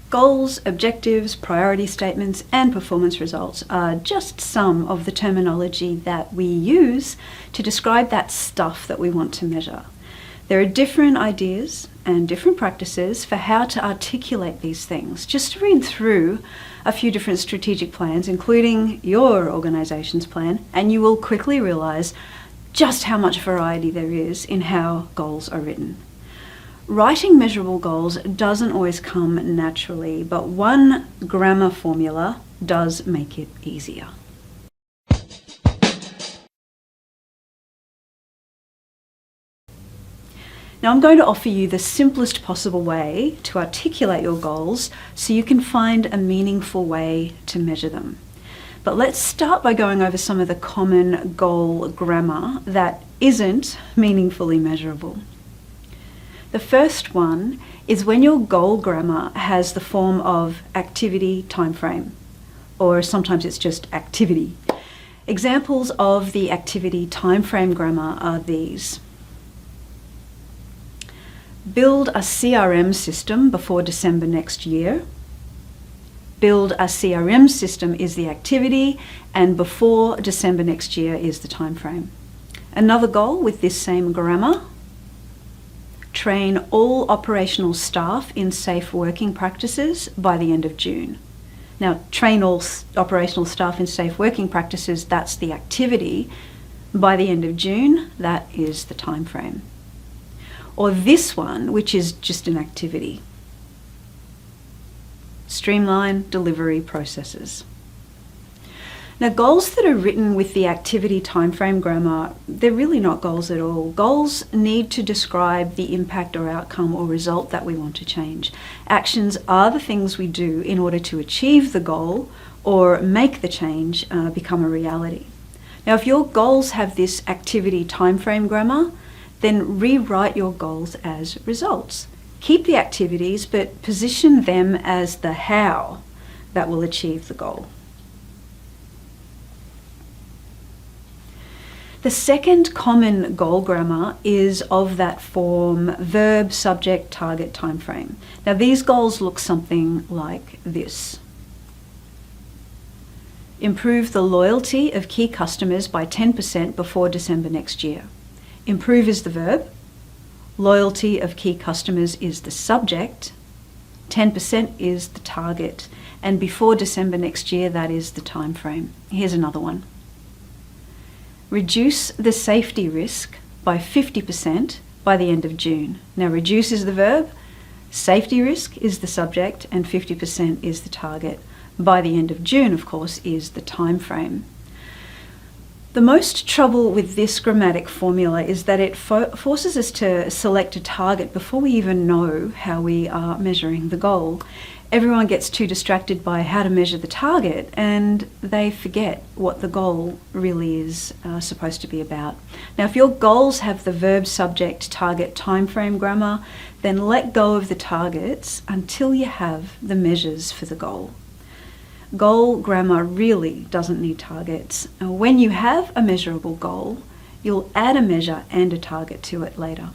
Goals, objectives, priority statements, and performance results are just some of the terminology that we use to describe that stuff that we want to measure. There are different ideas and different practices for how to articulate these things. Just read through a few different strategic plans, including your organization's plan, and you will quickly realize just how much variety there is in how goals are written. Writing measurable goals doesn't always come naturally, but one grammar formula does make it easier. Now I'm going to offer you the simplest possible way to articulate your goals so you can find a meaningful way to measure them. But let's start by going over some of the common goal grammar that isn't meaningfully measurable. The first one is when your goal grammar has the form of activity timeframe, or sometimes it's just activity. Examples of the activity timeframe grammar are these. Build a CRM system before December next year. Build a CRM system is the activity, and before December next year is the timeframe. Another goal with this same grammar. Train all operational staff in safe working practices by the end of June. Now, train all operational staff in safe working practices, that's the activity. By the end of June, that is the time frame. Or this one, which is just an activity. Streamline delivery processes. Now, goals that are written with the activity timeframe grammar, they're really not goals at all. Goals need to describe the impact or outcome or result that we want to change. Actions are the things we do in order to achieve the goal or make the change become a reality. Now, if your goals have this activity timeframe grammar, then rewrite your goals as results. Keep the activities, but position them as the how that will achieve the goal. The second common goal grammar is of that form verb, subject, target, timeframe. Now these goals look something like this. Improve the loyalty of key customers by 10% before December next year. Improve is the verb, loyalty of key customers is the subject, 10% is the target, and before December next year, that is the time frame. Here's another one. Reduce the safety risk by 50% by the end of June. Now, reduce is the verb, safety risk is the subject, and 50% is the target. By the end of June, of course, is the time frame. The most trouble with this grammatic formula is that it forces us to select a target before we even know how we are measuring the goal. Everyone gets too distracted by how to measure the target and they forget what the goal really is supposed to be about. Now, if your goals have the verb, subject, target, timeframe grammar, then let go of the targets until you have the measures for the goal. Goal grammar really doesn't need targets. When you have a measurable goal, you'll add a measure and a target to it later.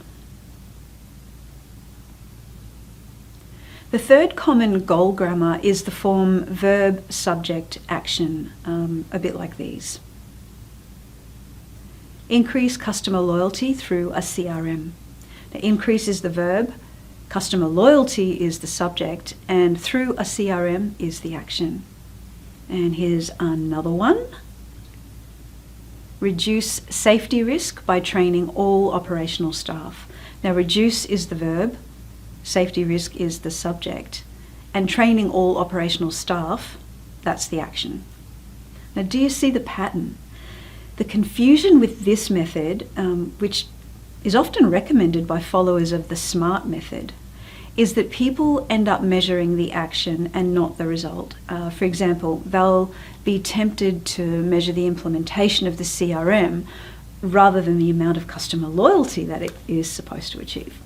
The third common goal grammar is the form verb, subject, action, a bit like these. Increase customer loyalty through a CRM. Now, increase is the verb, customer loyalty is the subject, and through a CRM is the action. And here's another one. Reduce safety risk by training all operational staff. Now, reduce is the verb, safety risk is the subject, and training all operational staff, that's the action. Now, do you see the pattern? The confusion with this method, which is often recommended by followers of the SMART method, is that people end up measuring the action and not the result. For example, they'll be tempted to measure the implementation of the CRM rather than the amount of customer loyalty that it is supposed to achieve.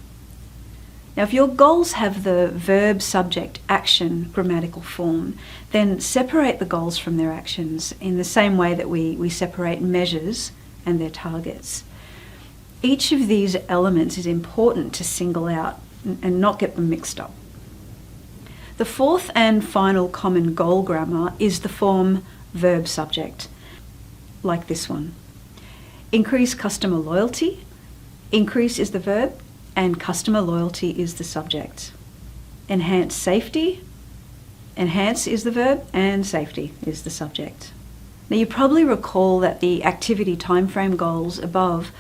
Now, if your goals have the verb, subject, action grammatical form, then separate the goals from their actions in the same way that we separate measures and their targets. Each of these elements is important to single out and not get them mixed up. The fourth and final common goal grammar is the form verb subject, like this one. Increase customer loyalty. Increase is the verb and customer loyalty is the subject. Enhance safety. Enhance is the verb and safety is the subject. Now you probably recall that the activity timeframe goals above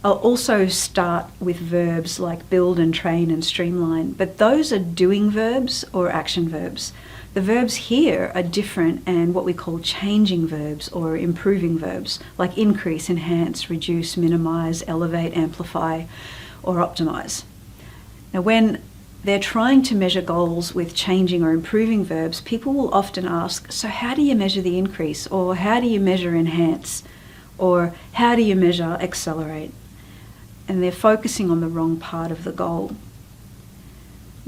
also start with verbs like build and train and streamline, but those are doing verbs or action verbs. The verbs here are different and what we call changing verbs or improving verbs, like increase, enhance, reduce, minimize, elevate, amplify, or optimize. Now when they're trying to measure goals with changing or improving verbs, people will often ask, so how do you measure the increase? Or how do you measure enhance? Or how do you measure accelerate? And they're focusing on the wrong part of the goal.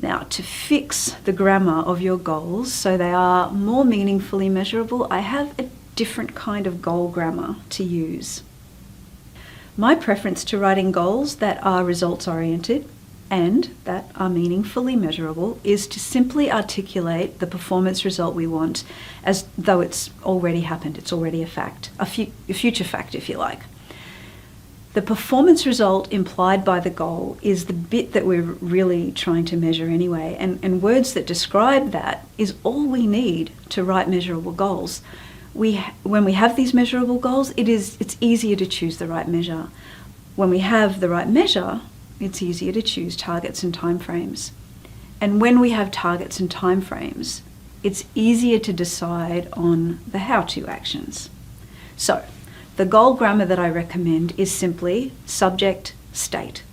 Now, to fix the grammar of your goals so they are more meaningfully measurable, I have a different kind of goal grammar to use. My preference to writing goals that are results-oriented and that are meaningfully measurable is to simply articulate the performance result we want as though it's already happened, it's already a fact, a future fact if you like. The performance result implied by the goal is the bit that we're really trying to measure anyway, and words that describe that is all we need to write measurable goals. When we have these measurable goals, it's easier to choose the right measure. When we have the right measure, it's easier to choose targets and timeframes. And when we have targets and timeframes, it's easier to decide on the how-to actions. So, the goal grammar that I recommend is simply subject state,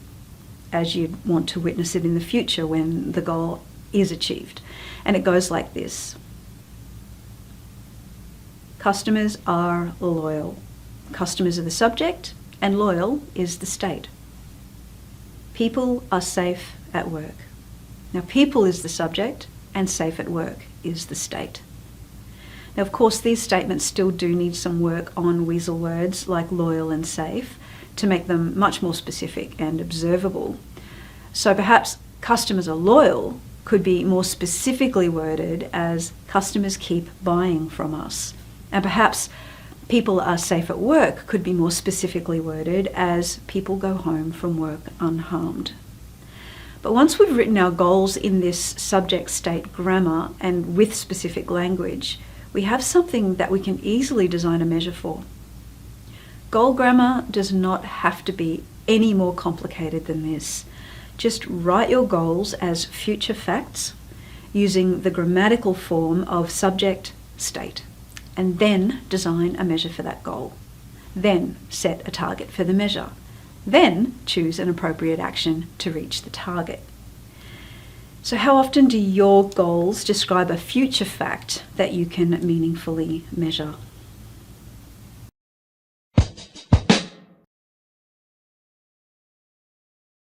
as you'd want to witness it in the future when the goal is achieved. And it goes like this. Customers are loyal. Customers are the subject and loyal is the state. People are safe at work. Now, people is the subject and safe at work is the state. Now, of course, these statements still do need some work on weasel words like loyal and safe to make them much more specific and observable. So perhaps customers are loyal could be more specifically worded as customers keep buying from us. And perhaps people are safe at work could be more specifically worded as people go home from work unharmed. But once we've written our goals in this subject state grammar and with specific language, we have something that we can easily design a measure for. Goal grammar does not have to be any more complicated than this. Just write your goals as future facts using the grammatical form of subject state, and then design a measure for that goal. Then set a target for the measure. Then choose an appropriate action to reach the target. So how often do your goals describe a future fact that you can meaningfully measure?